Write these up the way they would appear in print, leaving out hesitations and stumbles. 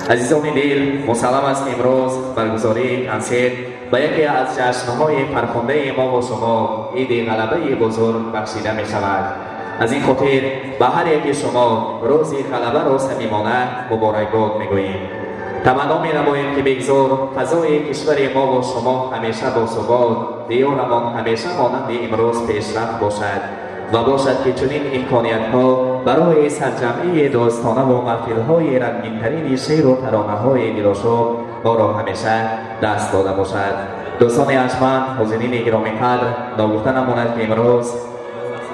عزیزان دل، مسلم است امروز برگزاری کنسرت با یکی از جشن‌های فرخنده ما و شما عید غلبه بزرگ بخشیده می شود. از این خاطر به هر یک شما روز غلبه را صمیمانه مبارکباد میگوییم. تمنا می نماییم که بگذار فضای کشور ما و شما همیشه باثبات، دیارمان همیشه مانند امروز پیشرفت باشد و باشد که چنین امکانیت‌ها برای سرجمعی داستانه و محفل‌های رنگین‌ترین شعر و ترانه‌های دلشوب ما را همیشه دست داده باشد. دوستان ارجمند، حاضرین گرامی قدر، ناگفته نماند که امروز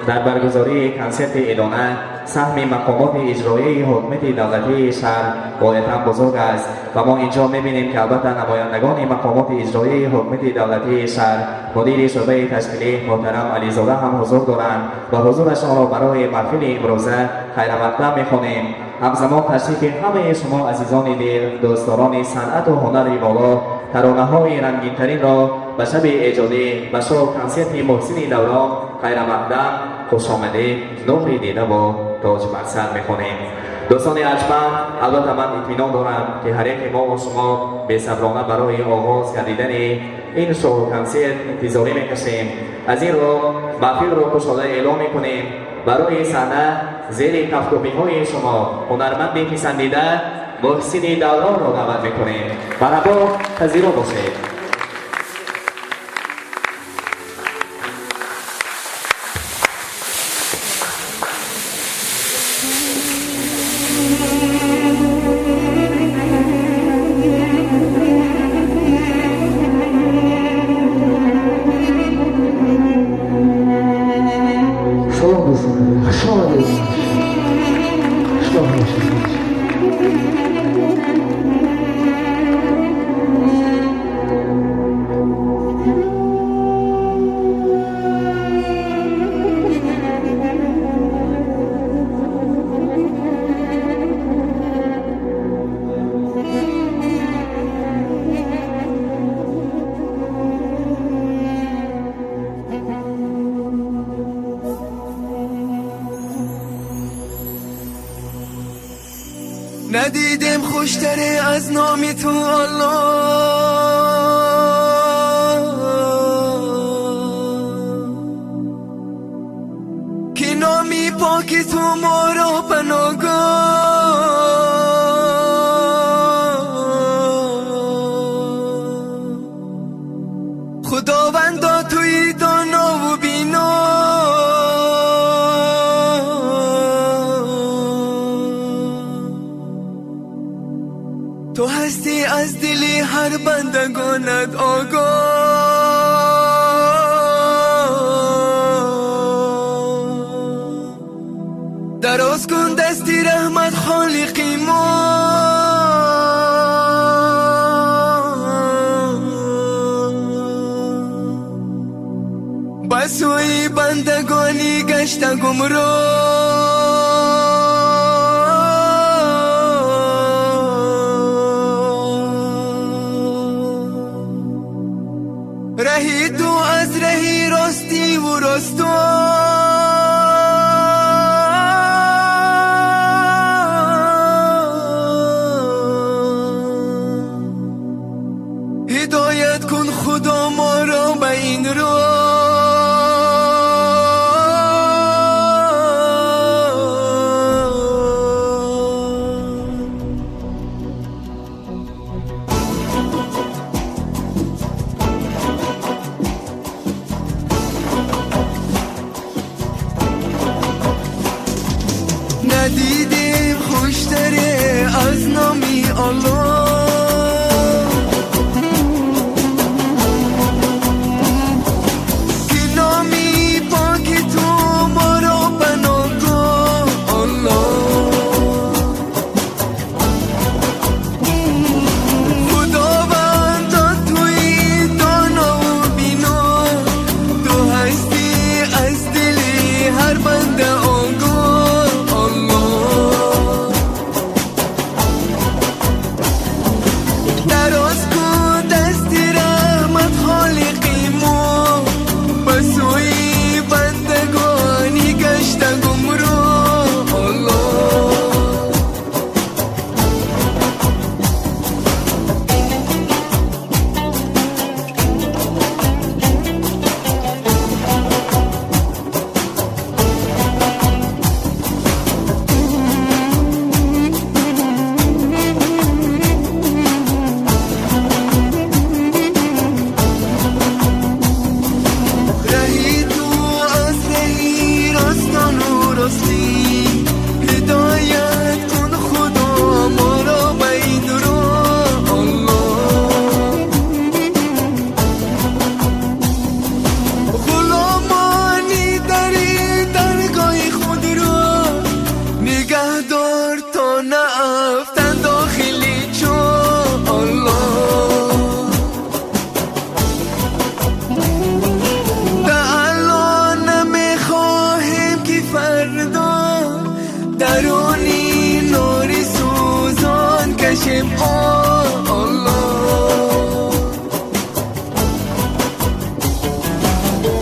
در برگزاری کنسرت ادانه سهم مقامات اجرایی حکومت دولتی شهر غایتاً بزرگ است و ما اینجا می‌بینیم که البته نمایندگان مقامات اجرایی حکومت دولتی شهر، مدیر شعبه تشکیلی محترم علیزاده هم حضور دارند و حضورشان را برای محفل امروزه خیر مقدم می‌خوانیم. همزمان تشریف همه شما عزیزان دل، دوستداران صنعت و هنر بالا، ترانه‌های رنگین‌ترین را به شب ایجادی و شب کنسرت محسن دوران خیر مقدم، خوش آمده، نوری دیده و تاج بر سر می‌خوانیم. دوستان ارجمند، البته من اطمینان دارم که هر یک ما و شما بی‌صبرانه برای آغاز گردیدن این شو کنسرت انتظاری می‌کشیم. از این رو محفل رو خوشحالی اعلام می‌کنیم. برای صحنه زیر کف‌کوبی‌های شما هنرمند پسندیده محسن دوران را دعوت می‌کنیم. مرحبا، پذیرا باشید. ندیدم خوشتره از نام تو الله، که نامی پاک تو ما را پناهگاه. خداوندا توی دانا و بینا، تو هستی از دل هر بندگانت آگاه. دراز کن دستی رحمت خالقی ما، بسوی بندگانی گشت گمراه. رهی تو از رهی راستی و راستا، هدایت کن خدا ما را به این راه. ندیدیم خوشتره از نامی الله، مبارکم الله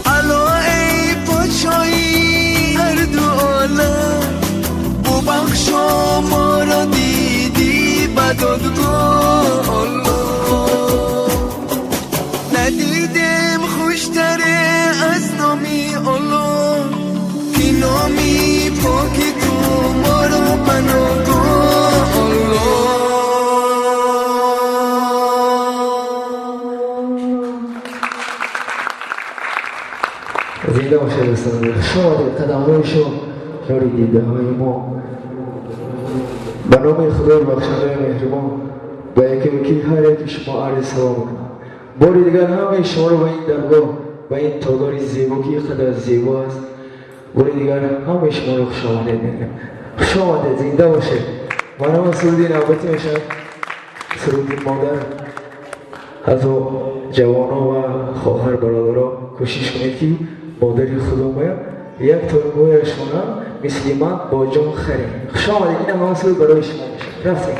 الا ای پادشاهی هر دو عالم ببخشا ما را دیدی بدادگاه الله ندیدم خوشتره از نامی الله که نامی پاک تو ما را پناهگاه الله زنده باشه دوستان. شما در قدم‌های شما یاری دیده های ما به نام خدای بخشنده مهربان با یکی وکی هر یک شما عرض سلام میکنم. باری دیگر همه شما رو به این درگاه به این تالار زیبا که خدا زیبا است باری دیگر همه شما رو خوش آمدید میگم. خوش آمدید. زنده باشه. من هم سرودین عباتی میشم سرودین مادر از جوانان و خواهر برادرها کوشش کنید که مادری خدا باید یک ترموی شما مثل من با جان خریم. خوش آمدید. این هم سرود برای شما میشه. رفتیم.